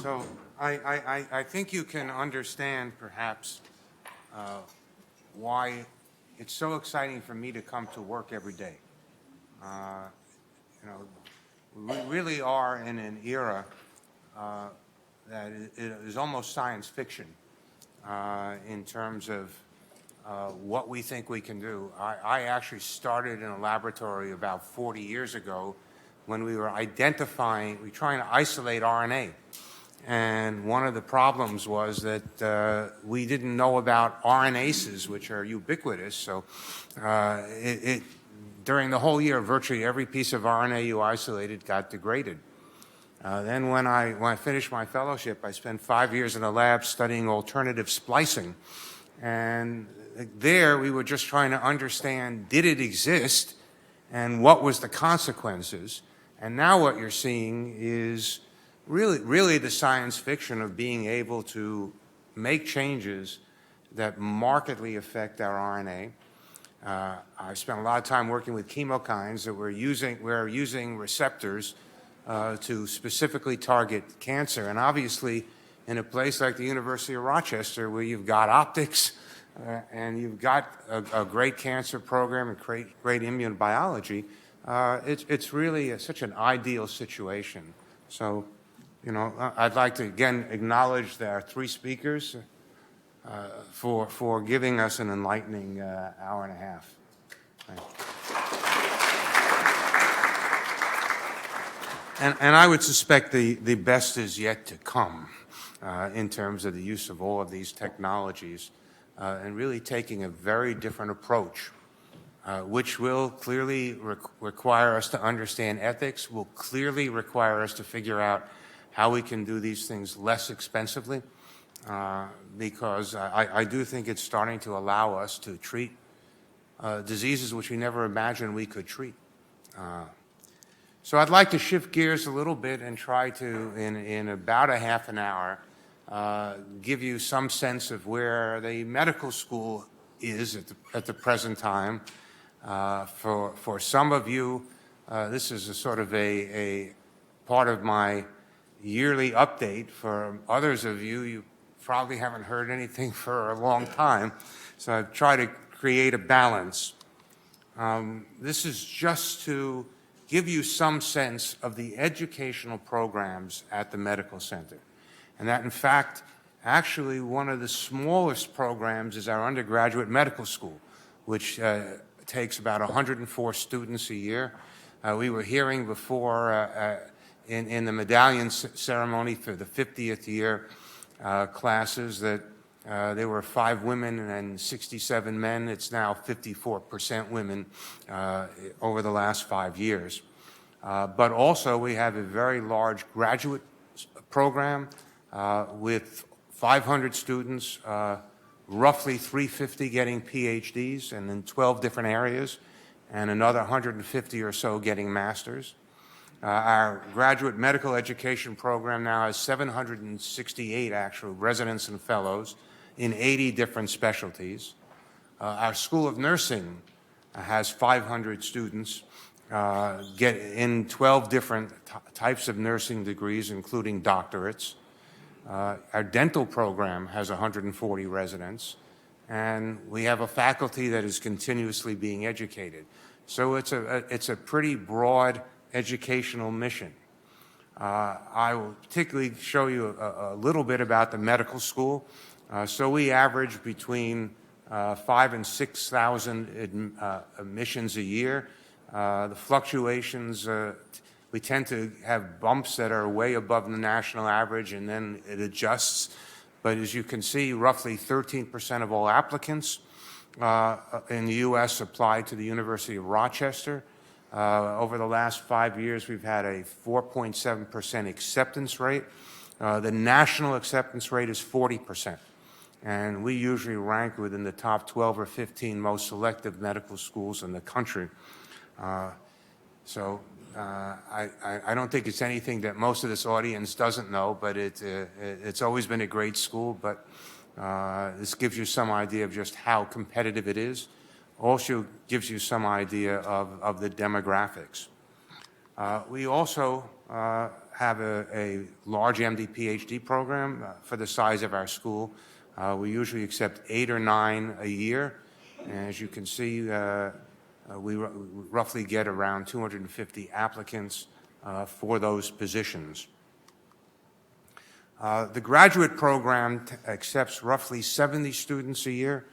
So I think you can understand perhaps why it's so exciting for me to come to work every day. You know, we really are in an era that is almost science fiction in terms of what we think we can do. I actually started in a laboratory about 40 years ago when we were trying to isolate RNA. And one of the problems was that we didn't know about RNases, which are ubiquitous. So during the whole year, virtually every piece of RNA you isolated got degraded. Then when I finished my fellowship, I spent 5 years in the lab studying alternative splicing. And there we were just trying to understand, did it exist and what was the consequences? And now what you're seeing is really the science fiction of being able to make changes that markedly affect our RNA. I spent a lot of time working with chemokines that we're using receptors to specifically target cancer. And obviously, in a place like the University of Rochester, where you've got optics and you've got a great cancer program and great immune biology, it's really such an ideal situation. So, you know, I'd like to again acknowledge our three speakers for giving us an enlightening hour and a half. And I would suspect the best is yet to come in terms of the use of all of these technologies and really taking a very different approach, which will clearly require us to understand ethics, will clearly require us to figure out how we can do these things less expensively, because I do think it's starting to allow us to treat diseases which we never imagined we could treat. So I'd like to shift gears a little bit and try to, in about a half an hour, give you some sense of where the medical school is at the present time. For some of you, this is a sort of a part of my yearly update. For others of you, you probably haven't heard anything for a long time. So I've tried to create a balance. This is just to give you some sense of the educational programs at the medical center. And that, in fact, actually one of the smallest programs is our undergraduate medical school, which takes about 104 students a year. We were hearing before in the medallion ceremony for the 50th year classes that there were 5 women and 67 men. It's now 54% women over the last 5 years. But also we have a very large graduate program with 500 students, roughly 350 getting PhDs and in 12 different areas, and another 150 or so getting masters. Our graduate medical education program now has 768 actual residents and fellows in 80 different specialties. Our School of Nursing has 500 students get in 12 different types of nursing degrees, including doctorates. Our dental program has 140 residents, and we have a faculty that is continuously being educated. So it's a pretty broad educational mission. I will particularly show you a little bit about the medical school. So we average between 5,000 and 6,000 admissions a year. The fluctuations, we tend to have bumps that are way above the national average, and then it adjusts. But as you can see, roughly 13% of all applicants in the U.S. apply to the University of Rochester. Over the last 5 years, we've had a 4.7% acceptance rate. The national acceptance rate is 40%. And we usually rank within the top 12 or 15 most selective medical schools in the country. So I don't think it's anything that most of this audience doesn't know, but it's always been a great school. But this gives you some idea of just how competitive it is. Also gives you some idea of the demographics. We also have a large MD PhD program for the size of our school. We usually accept 8 or 9 a year. And as you can see, we roughly get around 250 applicants for those positions. The graduate program accepts roughly 70 students a year,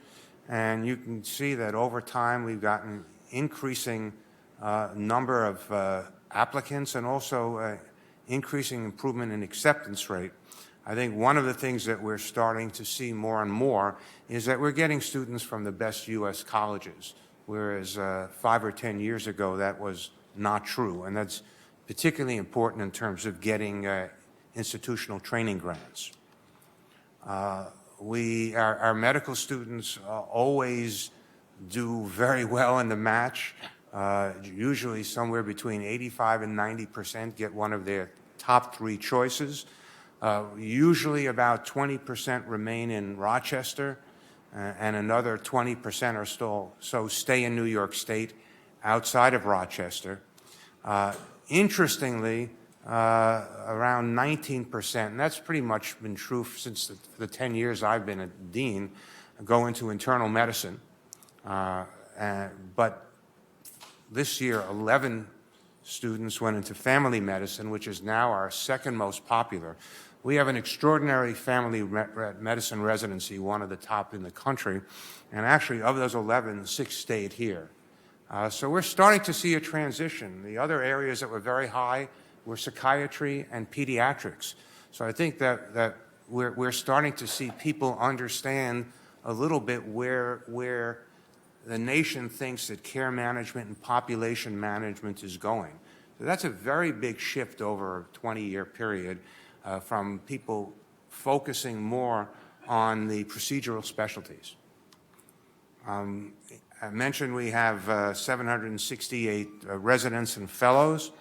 and you can see that over time we've gotten increasing number of applicants and also increasing improvement in acceptance rate. I think one of the things that we're starting to see more and more is that we're getting students from the best U.S. colleges, whereas 5 or 10 years ago that was not true, and that's particularly important in terms of getting institutional training grants. Our medical students always do very well in the match. Usually somewhere between 85% and 90% get one of their top 3 choices. Usually about 20% remain in Rochester, and another 20% or so stay in New York State outside of Rochester. Interestingly, around 19%, and that's pretty much been true since the 10 years I've been a dean, go into internal medicine. But this year, 11 students went into family medicine, which is now our second most popular. We have an extraordinary family medicine residency, one of the top in the country, and actually of those 11, 6 stayed here. So we're starting to see a transition. The other areas that were very high were psychiatry and pediatrics. So I think that we're starting to see people understand a little bit where the nation thinks that care management and population management is going. So that's a very big shift over a 20-year period from people focusing more on the procedural specialties. I mentioned we have 768 residents and fellows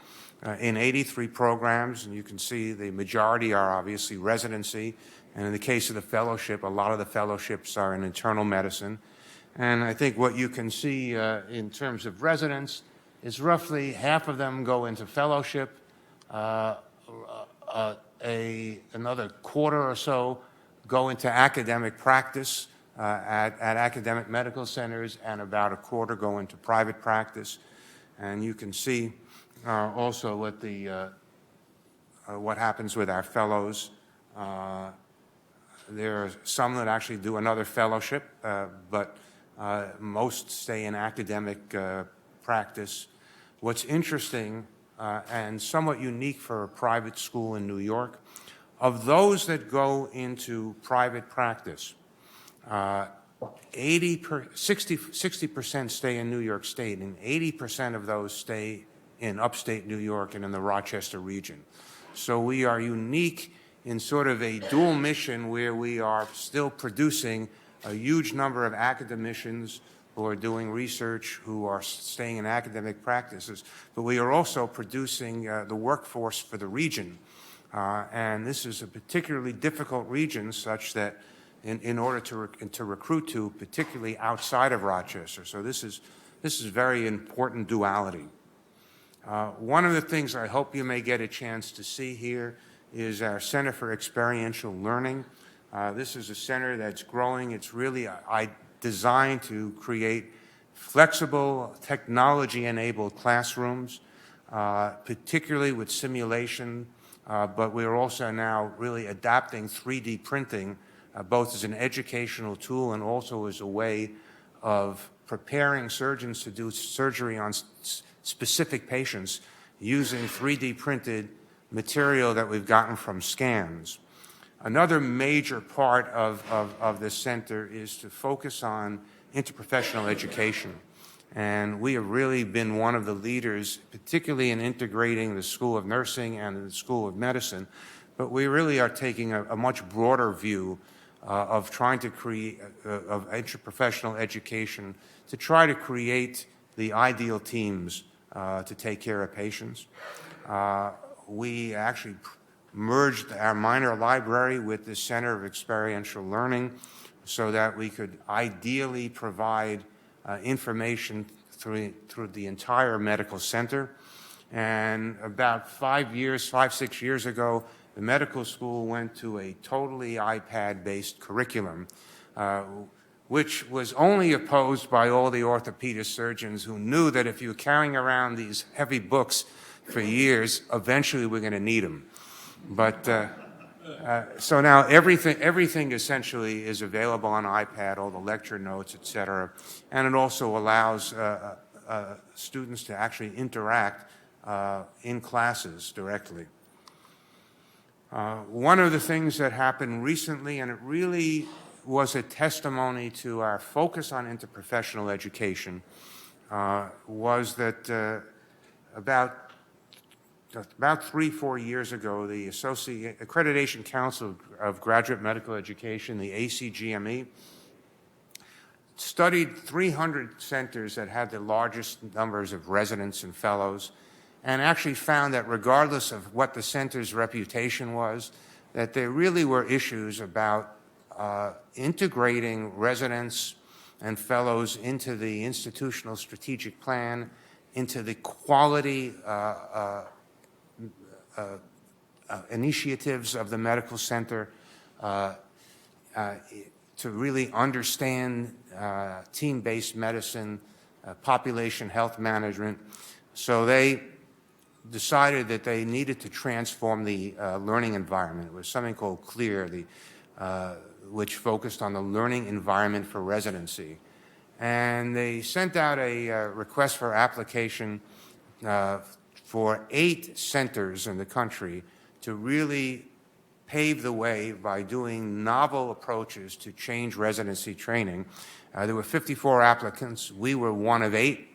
in 83 programs, and you can see the majority are obviously residency, and in the case of the fellowship, a lot of the fellowships are in internal medicine. And I think what you can see in terms of residents is roughly half of them go into fellowship, another quarter or so go into academic practice at academic medical centers, and about a quarter go into private practice. And you can see also what happens with our fellows. There are some that actually do another fellowship, but most stay in academic practice. What's interesting and somewhat unique for a private school in New York, of those that go into private practice, 60% stay in New York State, and 80% of those stay in upstate New York and in the Rochester region. So we are unique in sort of a dual mission where we are still producing a huge number of academicians who are doing research, who are staying in academic practices, but we are also producing the workforce for the region. And this is a particularly difficult region, such that in order to recruit to, particularly outside of Rochester. So this is very important duality. One of the things I hope you may get a chance to see here is our Center for Experiential Learning. This is a center that's growing. It's really designed to create flexible, technology-enabled classrooms, particularly with simulation, but we're also now really adapting 3D printing, both as an educational tool and also as a way of preparing surgeons to do surgery on specific patients using 3D printed material that we've gotten from scans. Another major part of this center is to focus on interprofessional education. And we have really been one of the leaders, particularly in integrating the School of Nursing and the School of Medicine. But we really are taking a much broader view of trying to create, of interprofessional education, to try to create the ideal teams to take care of patients. We actually merged our minor library with the Center of Experiential Learning so that we could ideally provide information through the entire medical center. And about 6 years ago, the medical school went to a totally iPad-based curriculum, which was only opposed by all the orthopedic surgeons who knew that if you were carrying around these heavy books for years, eventually we're going to need them. But so now everything essentially is available on iPad, all the lecture notes, et cetera, and it also allows students to actually interact in classes directly. One of the things that happened recently, and it really was a testimony to our focus on interprofessional education, was that about 3-4 years ago, the Accreditation Council of Graduate Medical Education, the ACGME, studied 300 centers that had the largest numbers of residents and fellows, and actually found that regardless of what the center's reputation was, that there really were issues about integrating residents and fellows into the institutional strategic plan, into the quality initiatives of the medical center, to really understand team-based medicine, population health management. So they decided that they needed to transform the learning environment. It was something called CLEAR, which focused on the learning environment for residency. And they sent out a request for application for 8 centers in the country to really pave the way by doing novel approaches to change residency training. There were 54 applicants. We were one of 8.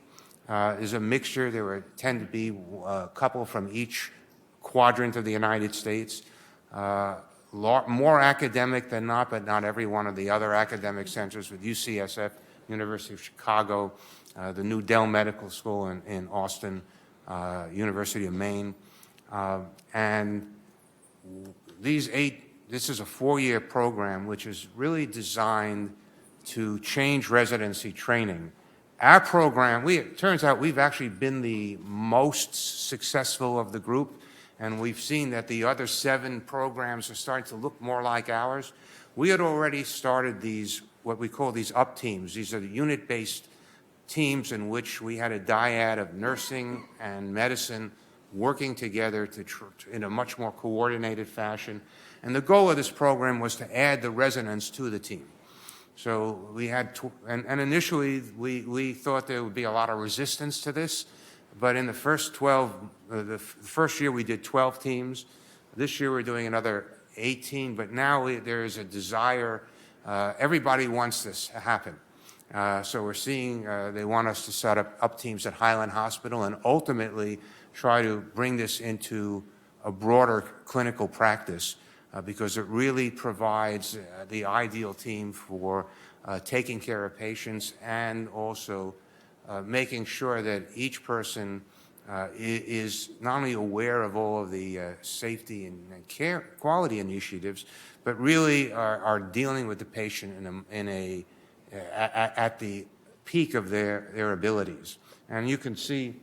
There's a mixture. There tend to be a couple from each quadrant of the United States. More academic than not, but not every one of the other academic centers with UCSF, University of Chicago, the new Dell Medical School in Austin, University of Maine. And these 8, this is a 4-year program which is really designed to change residency training. Our program, it turns out we've actually been the most successful of the group, and we've seen that the other 7 programs are starting to look more like ours. We had already started these, what we call these UP teams. These are the unit-based teams in which we had a dyad of nursing and medicine working together in a much more coordinated fashion. And the goal of this program was to add the residents to the team. So we had, and initially we thought there would be a lot of resistance to this, but in the first the first year we did 12 teams. This year we're doing another 18, but now there is a desire, everybody wants this to happen. So we're seeing they want us to set up teams at Highland Hospital and ultimately try to bring this into a broader clinical practice because it really provides the ideal team for taking care of patients and also making sure that each person is not only aware of all of the safety and care quality initiatives, but really are dealing with the patient at the peak of their abilities. And you can see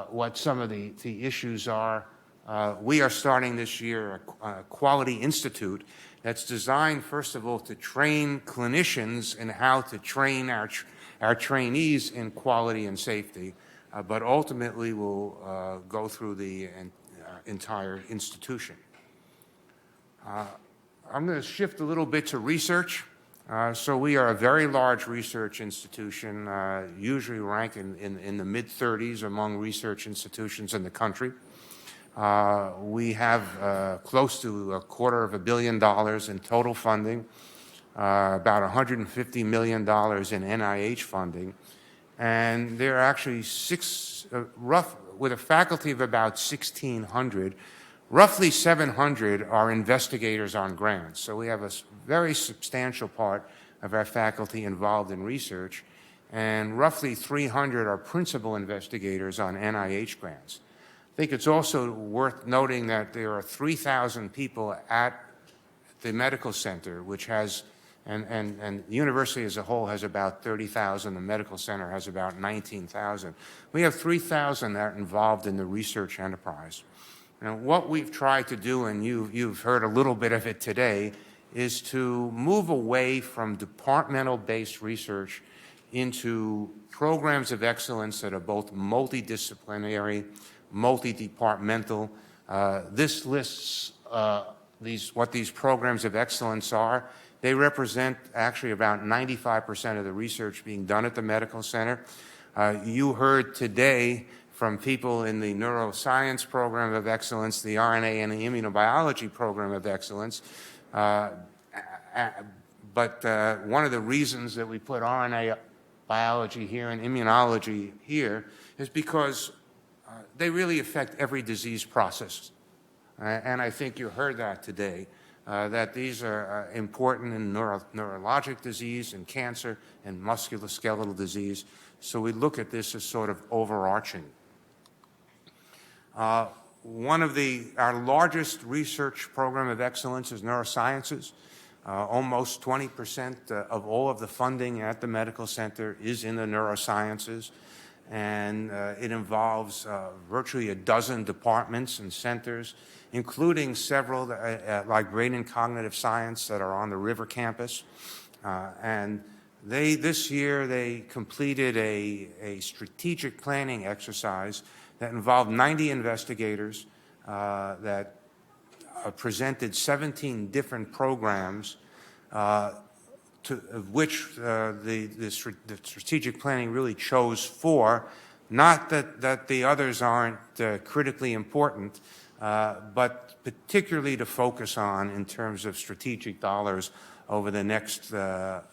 what some of the issues are. We are starting this year a Quality Institute that's designed, first of all, to train clinicians in how to train our trainees in quality and safety, but ultimately will go through the entire institution. I'm going to shift a little bit to research. So we are a very large research institution, usually ranked in the mid-30s among research institutions in the country. We have close to $250 million in total funding, about $150 million in NIH funding, and there are actually with a faculty of about 1,600, roughly 700 are investigators on grants. So we have a very substantial part of our faculty involved in research, and roughly 300 are principal investigators on NIH grants. I think it's also worth noting that there are 3,000 people at the medical center, which has And the university as a whole has about 30,000. The medical center has about 19,000. We have 3,000 that are involved in the research enterprise. And what we've tried to do, and you've heard a little bit of it today, is to move away from departmental-based research into programs of excellence that are both multidisciplinary, multi-departmental. This lists what these programs of excellence are. They represent actually about 95% of the research being done at the medical center. You heard today from people in the neuroscience program of excellence, the RNA and the immunobiology program of excellence. But one of the reasons that we put RNA biology here and immunology here is because they really affect every disease process. And I think you heard that today, that these are important in neurologic disease and cancer and musculoskeletal disease. So we look at this as sort of overarching. One of our largest research program of excellence is neurosciences. Almost 20% of all of the funding at the medical center is in the neurosciences, and it involves virtually a dozen departments and centers, including several like brain and cognitive science that are on the River campus. And this year they completed a strategic planning exercise that involved 90 investigators that presented 17 different programs, of which the strategic planning really chose 4. Not that the others aren't critically important, but particularly to focus on in terms of strategic dollars over the next 5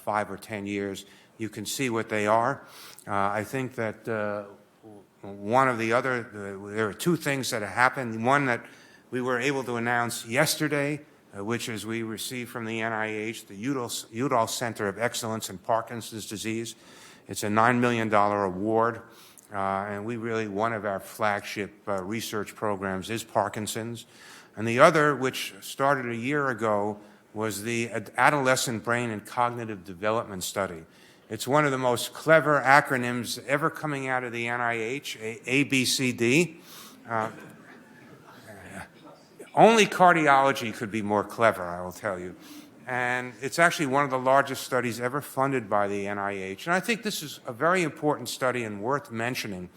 or 10 years. You can see what they are. I think that there are 2 things that have happened. One that we were able to announce yesterday, which is we received from the NIH the Udall Center of Excellence in Parkinson's Disease. It's a $9 million award, and one of our flagship research programs is Parkinson's. And the other, which started a year ago, was the Adolescent Brain and Cognitive Development Study. It's one of the most clever acronyms ever coming out of the NIH, ABCD. Only cardiology could be more clever, I will tell you. And it's actually one of the largest studies ever funded by the NIH. And I think this is a very important study and worth mentioning.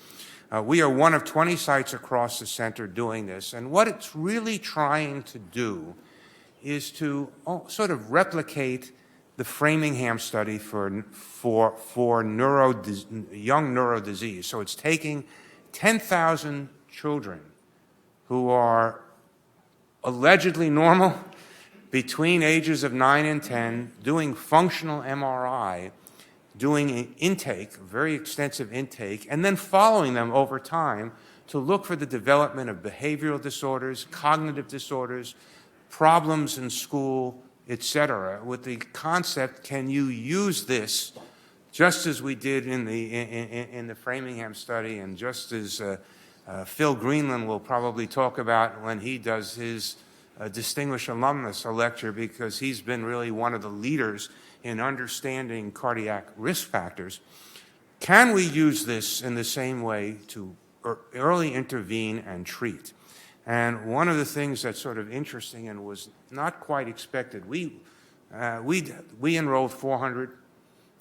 We are one of 20 sites across the center doing this. And what it's really trying to do is to sort of replicate the Framingham study for young neuro disease. So it's taking 10,000 children who are allegedly normal between ages of 9 and 10, doing functional MRI, doing an intake, very extensive intake, and then following them over time to look for the development of behavioral disorders, cognitive disorders, problems in school, etc., with the concept, can you use this just as we did in the Framingham study, and just as Phil Greenland will probably talk about when he does his distinguished alumnus lecture, because he's been really one of the leaders in understanding cardiac risk factors. Can we use this in the same way to early intervene and treat? And one of the things that's sort of interesting and was not quite expected, we enrolled 400,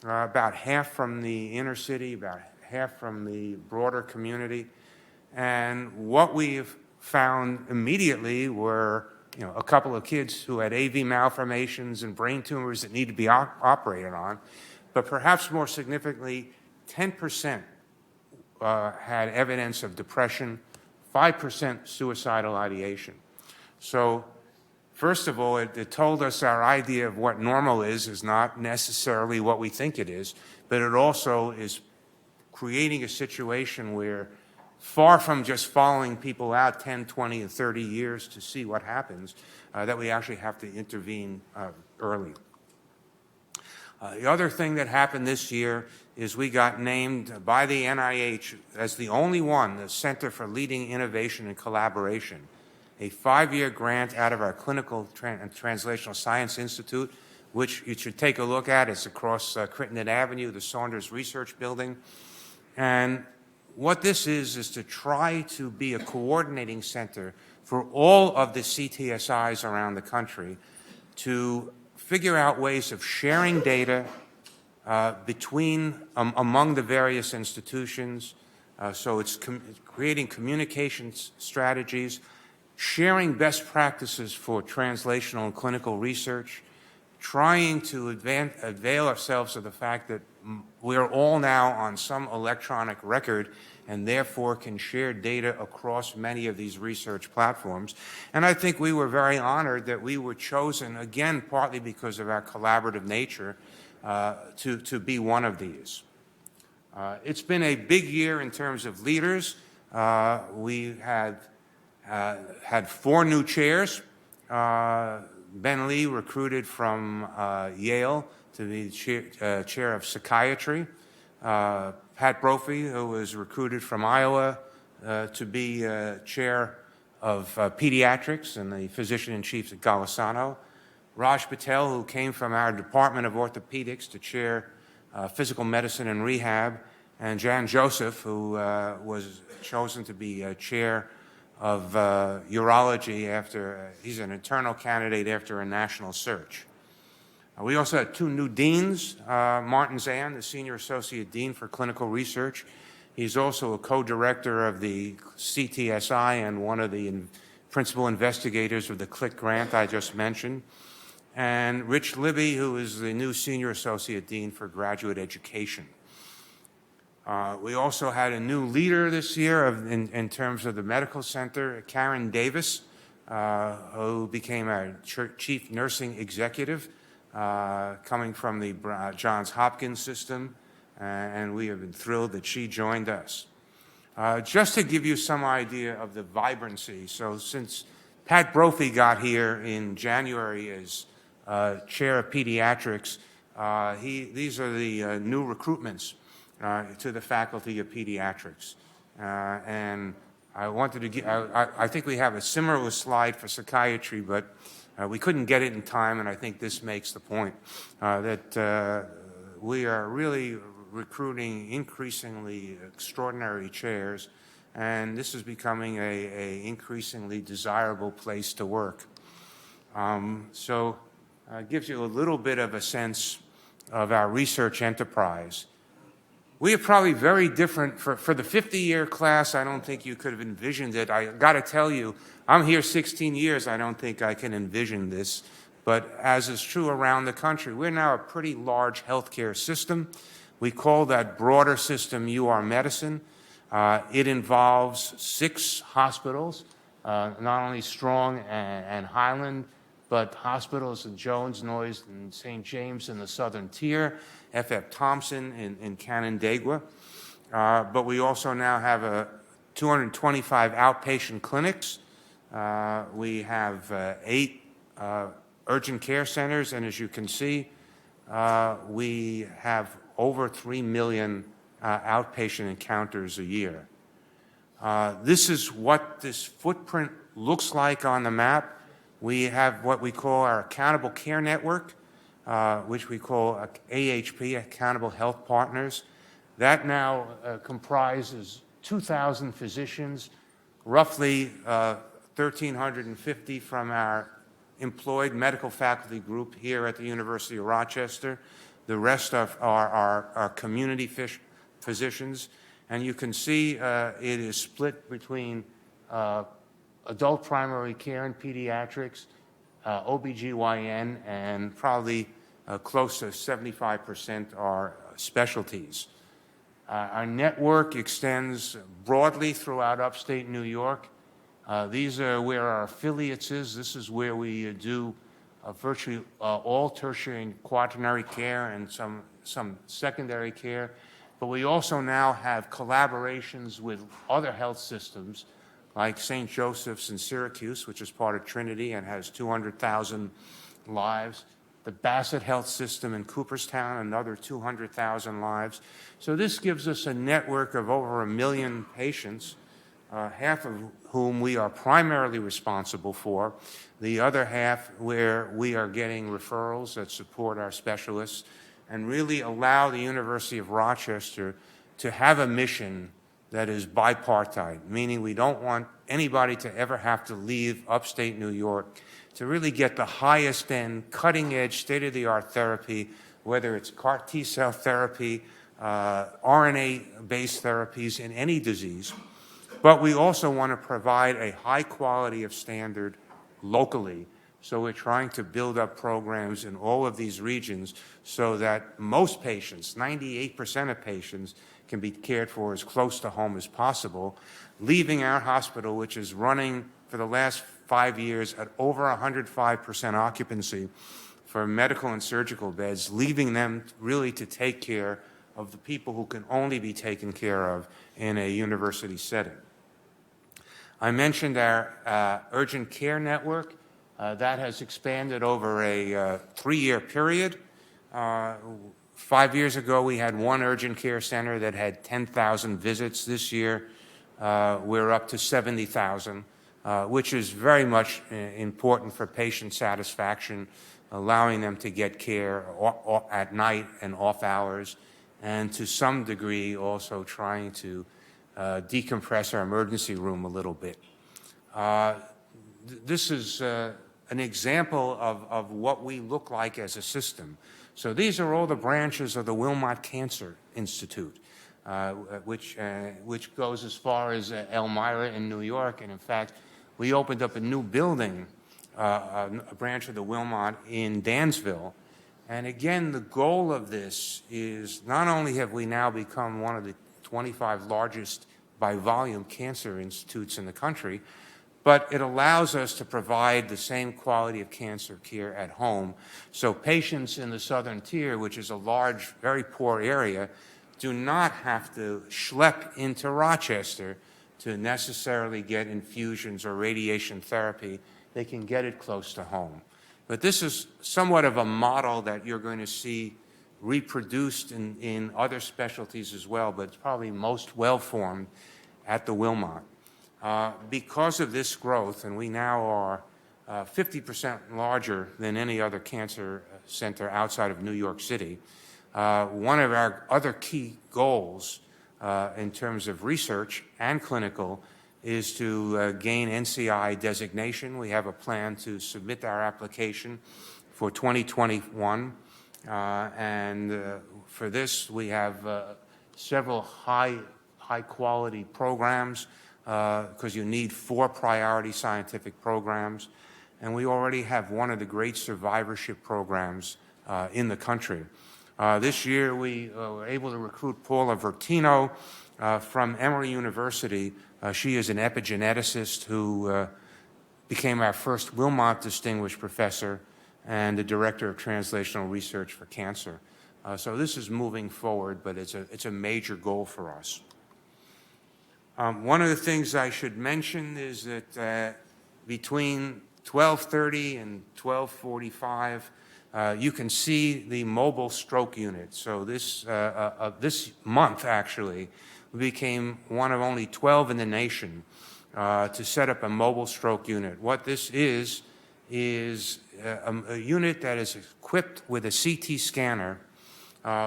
about half from the inner city, about half from the broader community. And what we've found immediately were a couple of kids who had AV malformations and brain tumors that need to be operated on. But perhaps more significantly, 10% had evidence of depression, 5% suicidal ideation. So first of all, it told us our idea of what normal is not necessarily what we think it is, but it also is creating a situation where, far from just following people out 10, 20, and 30 years to see what happens, that we actually have to intervene early. The other thing that happened this year is we got named by the NIH as the only one, the Center for Leading Innovation and Collaboration, a 5-year grant out of our Clinical and Translational Science Institute, which you should take a look at. It's across Crittenden Avenue, the Saunders Research Building. And what this is to try to be a coordinating center for all of the CTSIs around the country to figure out ways of sharing data among the various institutions. So it's creating communications strategies, sharing best practices for translational and clinical research, trying to avail ourselves of the fact that we're all now on some electronic record and therefore can share data across many of these research platforms. And I think we were very honored that we were chosen, again, partly because of our collaborative nature, to be one of these. It's been a big year in terms of leaders. We had 4 new chairs. Ben Lee recruited from Yale to be chair of psychiatry. Pat Brophy, who was recruited from Iowa to be chair of pediatrics and the physician-in-chief at Golisano. Raj Patel, who came from our Department of Orthopedics to chair physical medicine and rehab, and Jan Joseph, who was chosen to be chair of urology after, he's an internal candidate after a national search. We also had 2 new deans, Martin Zan, the Senior Associate Dean for Clinical Research. He's also a co-director of the CTSI and one of the principal investigators of the CLIC grant I just mentioned. And Rich Libby, who is the new Senior Associate Dean for Graduate Education. We also had a new leader this year in terms of the medical center, Karen Davis, who became our chief nursing executive, coming from the Johns Hopkins system, and we have been thrilled that she joined us. Just to give you some idea of the vibrancy, so since Pat Brophy got here in January as chair of pediatrics, these are the new recruitments to the faculty of pediatrics. And I wanted to get, I think we have a similar slide for psychiatry, but we couldn't get it in time, and I think this makes the point that we are really recruiting increasingly extraordinary chairs, and this is becoming a increasingly desirable place to work. So it gives you a little bit of a sense of our research enterprise. We are probably very different. For the 50-year class, I don't think you could have envisioned it. I got to tell you, I'm here 16 years. I don't think I can envision this. But as is true around the country, we're now a pretty large healthcare system. We call that broader system UR Medicine. It involves 6 hospitals, not only Strong and Highland, but hospitals in Jones, Noyes, and St. James in the Southern Tier, F.F. Thompson in Canandaigua. But we also now have 225 outpatient clinics. We have 8 urgent care centers, and as you can see, we have over 3 million outpatient encounters a year. This is what this footprint looks like on the map. We have what we call our Accountable Care Network, which we call AHP, Accountable Health Partners. That now comprises 2,000 physicians, roughly 1,350 from our employed medical faculty group here at the University of Rochester. The rest of our community physicians. And you can see it is split between adult primary care and pediatrics, OBGYN, and probably close to 75% are specialties. Our network extends broadly throughout upstate New York. These are where our affiliates is. This is where we do virtually all tertiary and quaternary care and some secondary care. But we also now have collaborations with other health systems like St. Joseph's in Syracuse, which is part of Trinity and has 200,000 lives. The Bassett Health System in Cooperstown, another 200,000 lives. So this gives us a network of over 1 million patients half of whom we are primarily responsible for, the other half where we are getting referrals that support our specialists and really allow the University of Rochester to have a mission that is bipartite, meaning we don't want anybody to ever have to leave upstate New York to really get the highest end, cutting-edge, state-of-the-art therapy, whether it's CAR T-cell therapy, RNA-based therapies in any disease. But we also want to provide a high quality of standard locally. So we're trying to build up programs in all of these regions so that most patients, 98% of patients, can be cared for as close to home as possible, leaving our hospital, which is running for the last 5 years at over 105% occupancy for medical and surgical beds, leaving them really to take care of the people who can only be taken care of in a university setting. I mentioned our urgent care network. That has expanded over a 3-year period. 5 years ago, we had one urgent care center that had 10,000 visits. This year, we're up to 70,000, which is very much important for patient satisfaction, allowing them to get care at night and off hours, and to some degree also trying to decompress our emergency room a little bit. This is an example of what we look like as a system. So these are all the branches of the Wilmot Cancer Institute, which goes as far as Elmira in New York. And in fact, we opened up a new building, a branch of the Wilmot in Dansville. And again, the goal of this is not only have we now become one of the 25 largest by volume cancer institutes in the country, but it allows us to provide the same quality of cancer care at home. So patients in the southern tier, which is a large, very poor area, do not have to schlep into Rochester to necessarily get infusions or radiation therapy. They can get it close to home. But this is somewhat of a model that you're going to see reproduced in other specialties as well, but it's probably most well-formed at the Wilmot. Because of this growth, and we now are 50% larger than any other cancer center outside of New York City, one of our other key goals in terms of research and clinical is to gain NCI designation. We have a plan to submit our application for 2021. And for this, we have several high-quality programs because you need 4 priority scientific programs. And we already have one of the great survivorship programs in the country. This year, we were able to recruit Paula Vertino from Emory University. She is an epigeneticist who became our first Wilmot Distinguished Professor and the Director of Translational Research for Cancer. So this is moving forward, but it's a major goal for us. One of the things I should mention is that between 12:30 and 12:45, you can see the mobile stroke unit. So this month, actually, we became one of only 12 in the nation to set up a mobile stroke unit. What this is a unit that is equipped with a CT scanner,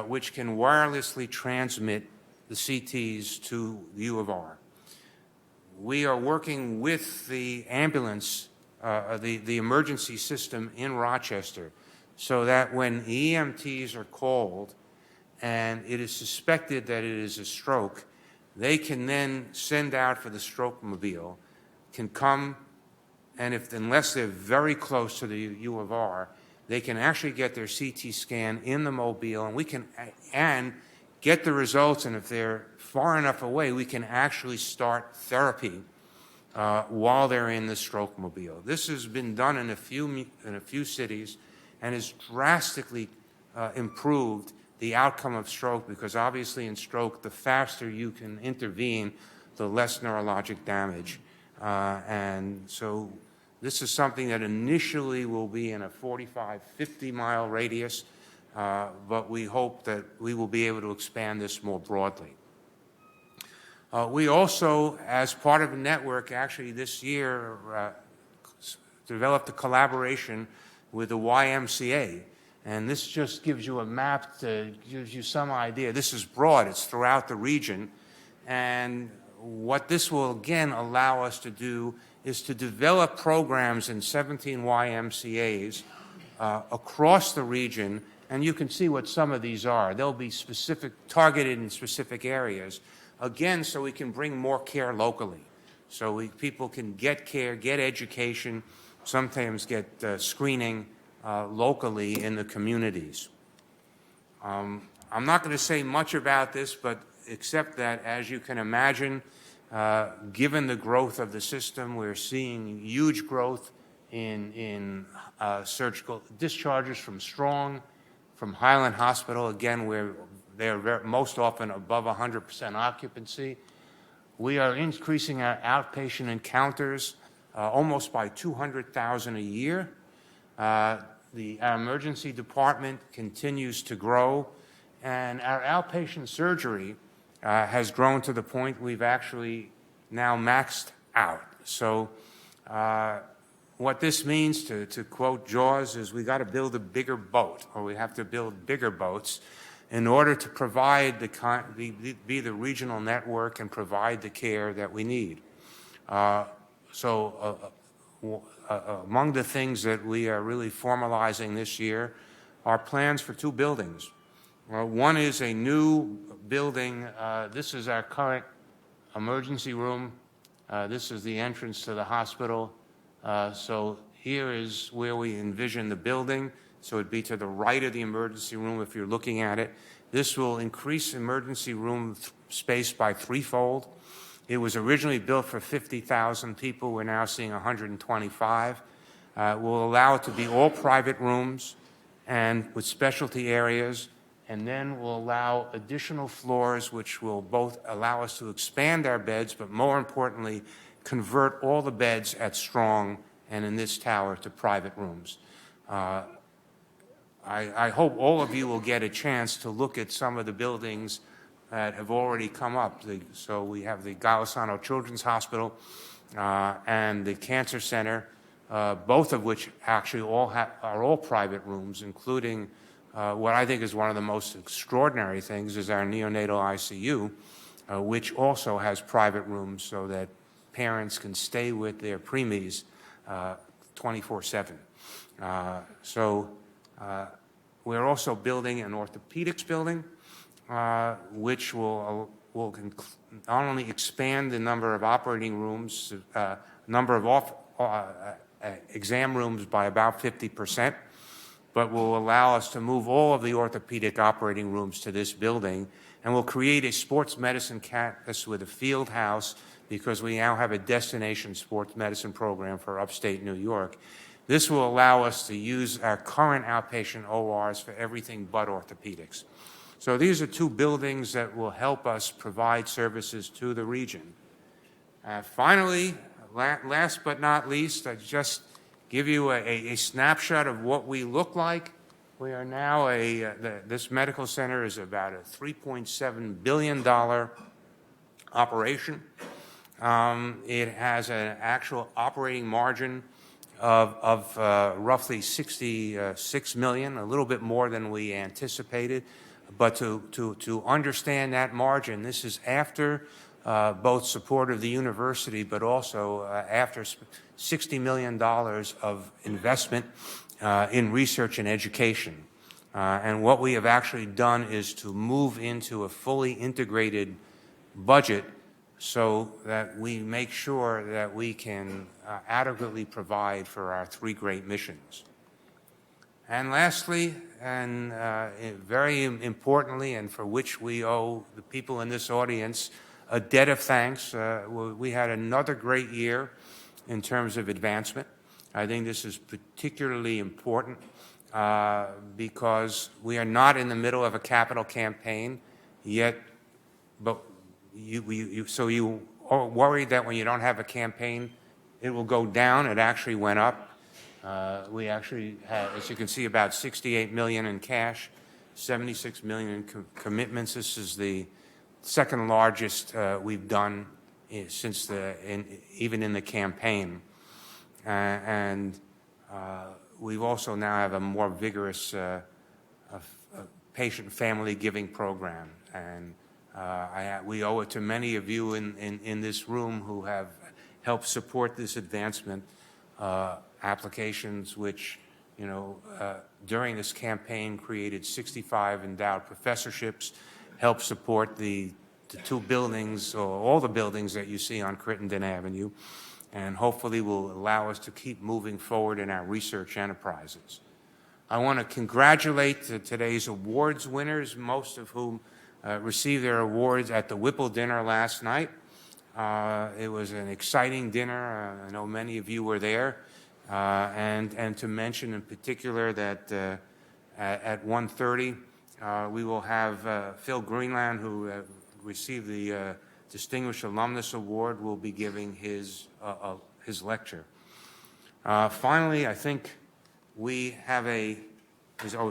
which can wirelessly transmit the CTs to the U of R. We are working with the ambulance, the emergency system in Rochester, so that when EMTs are called and it is suspected that it is a stroke, they can then send out for the stroke mobile, can come, and unless they're very close to the U of R, they can actually get their CT scan in the mobile, and we can get the results, and if they're far enough away, we can actually start therapy while they're in the stroke mobile. This has been done in a few cities and has drastically improved the outcome of stroke, because obviously in stroke, the faster you can intervene, the less neurologic damage. And so this is something that initially will be in a 45, 50-mile radius, but we hope that we will be able to expand this more broadly. We also, as part of a network, actually this year developed a collaboration with the YMCA. And this just gives you a map to gives you some idea. This is broad. It's throughout the region. And what this will, again, allow us to do is to develop programs in 17 YMCAs across the region. And you can see what some of these are. They'll be specific, targeted in specific areas. Again, so we can bring more care locally. So people can get care, get education, sometimes get screening locally in the communities. I'm not going to say much about this, but except that, as you can imagine, given the growth of the system, we're seeing huge growth in surgical discharges from Strong, from Highland Hospital, again, where they're most often above 100% occupancy. We are increasing our outpatient encounters almost by 200,000 a year. Our emergency department continues to grow, and our outpatient surgery has grown to the point we've actually now maxed out. So what this means, to quote Jaws, is we got to build a bigger boat, or we have to build bigger boats in order to provide be the regional network and provide the care that we need. Among the things that we are really formalizing this year are plans for 2 buildings. One is a new building. This is our current emergency room. This is the entrance to the hospital. So here is where we envision the building. So it'd be to the right of the emergency room if you're looking at it. This will increase emergency room space by 3-fold. It was originally built for 50,000 people. We're now seeing 125. Will allow it to be all private rooms and with specialty areas, and then will allow additional floors which will both allow us to expand our beds, but more importantly, convert all the beds at Strong and in this tower to private rooms. I hope all of you will get a chance to look at some of the buildings that have already come up. So we have the Golisano Children's Hospital and the Cancer Center, both of which actually are all private rooms, including what I think is one of the most extraordinary things is our neonatal ICU, which also has private rooms so that parents can stay with their preemies 24/7. We're also building an orthopedics building, which will not only expand the number of operating rooms, number of exam rooms by about 50%, but will allow us to move all of the orthopedic operating rooms to this building, and will create a sports medicine campus with a field house because we now have a destination sports medicine program for upstate New York. This will allow us to use our current outpatient ORs for everything but orthopedics. So these are 2 buildings that will help us provide services to the region. Finally, last but not least, I just give you a snapshot of what we look like. We are now this medical center is about a $3.7 billion operation. It has an actual operating margin of roughly $66 million, a little bit more than we anticipated. But to understand that margin, this is after both support of the university, but also after $60 million of investment in research and education. And what we have actually done is to move into a fully integrated budget so that we make sure that we can adequately provide for our 3 great missions. And lastly, and very importantly, and for which we owe the people in this audience a debt of thanks, we had another great year in terms of advancement. I think this is particularly important because we are not in the middle of a capital campaign yet, but so you are worried that when you don't have a campaign, it will go down. It actually went up. We actually had, as you can see, about $68 million in cash, $76 million in commitments. This is the second largest we've done since even in the campaign. And we also now have a more vigorous patient family giving program. And we owe it to many of you in this room who have helped support this advancement. Applications which, during this campaign created 65 endowed professorships, helped support the two buildings, or all the buildings that you see on Crittenden Avenue, and hopefully will allow us to keep moving forward in our research enterprises. I want to congratulate today's awards winners, most of whom received their awards at the Whipple dinner last night. It was an exciting dinner. I know many of you were there. And to mention in particular that at 1:30 we will have Phil Greenland, who received the Distinguished Alumnus Award, will be giving his lecture. Finally, I think we have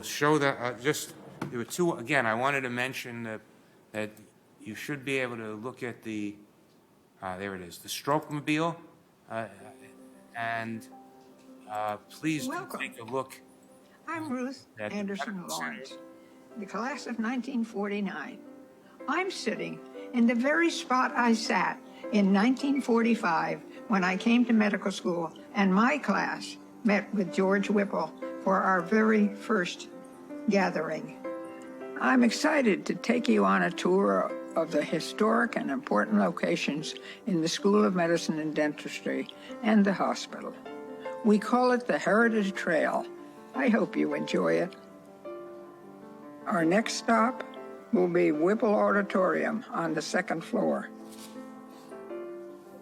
show that there were two. Again, I wanted to mention that you should be able to look at the there it is, the Stroke-mobile, and please take a look. I'm Ruth Anderson Lawrence, the class of 1949. I'm sitting in the very spot I sat in 1945 when I came to medical school, and my class met with George Whipple for our very first gathering. I'm excited to take you on a tour of the historic and important locations in the School of Medicine and Dentistry and the hospital. We call it the Heritage Trail. I hope you enjoy it. Our next stop will be Whipple Auditorium on the second floor.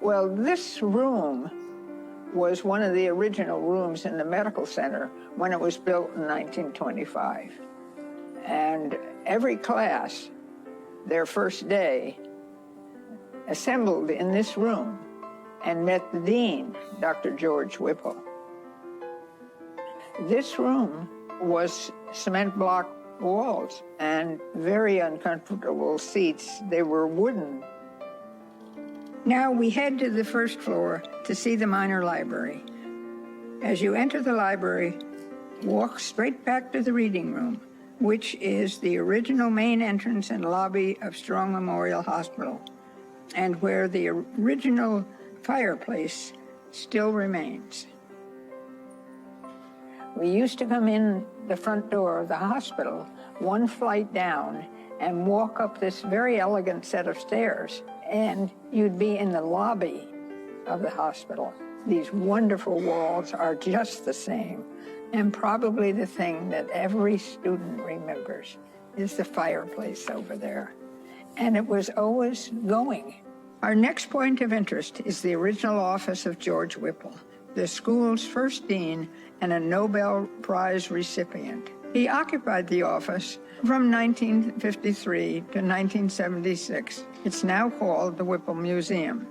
Well, this room was one of the original rooms in the medical center when it was built in 1925. And every class, their first day, assembled in this room and met the dean, Dr. George Whipple. This room was cement block walls and very uncomfortable seats. They were wooden. Now we head to the first floor to see the minor library. As you enter the library, walk straight back to the reading room, which is the original main entrance and lobby of Strong Memorial Hospital, and where the original fireplace still remains. We used to come in the front door of the hospital, one flight down, and walk up this very elegant set of stairs, and you'd be in the lobby of the hospital. These wonderful walls are just the same, and probably the thing that every student remembers is the fireplace over there. And it was always going. Our next point of interest is the original office of George Whipple, the school's first dean and a Nobel Prize recipient. He occupied the office from 1953 to 1976. It's now called the Whipple Museum.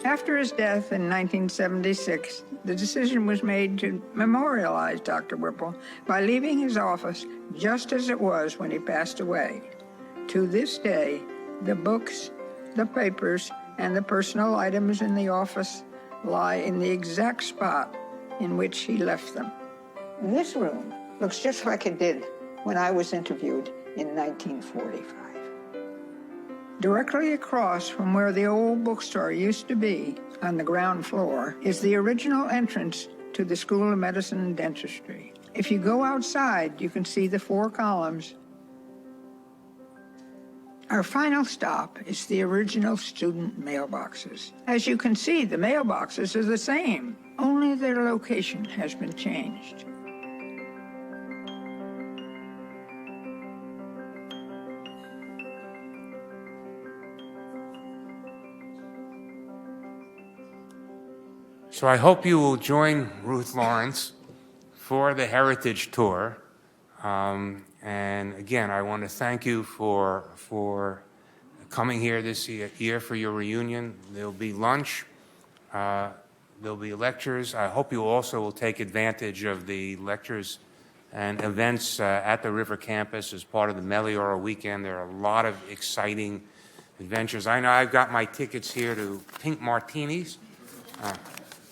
After his death in 1976, the decision was made to memorialize Dr. Whipple by leaving his office just as it was when he passed away. To this day, the books, the papers, and the personal items in the office lie in the exact spot in which he left them. This room looks just like it did when I was interviewed in 1945. Directly across from where the old bookstore used to be, on the ground floor, is the original entrance to the School of Medicine and Dentistry. If you go outside, you can see the 4 columns. Our final stop is the original student mailboxes. As you can see, the mailboxes are the same, only their location has been changed. So I hope you will join Ruth Lawrence for the Heritage Tour. And again, I want to thank you for coming here this year for your reunion. There'll be lunch, there'll be lectures. I hope you also will take advantage of the lectures and events at the River Campus as part of the Meliora weekend. There are a lot of exciting adventures. I know I've got my tickets here to Pink Martinis.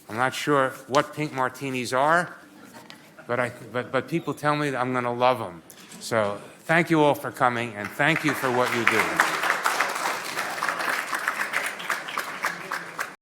I'm not sure what Pink Martinis are, but people tell me that I'm going to love them. So thank you all for coming, and thank you for what you do.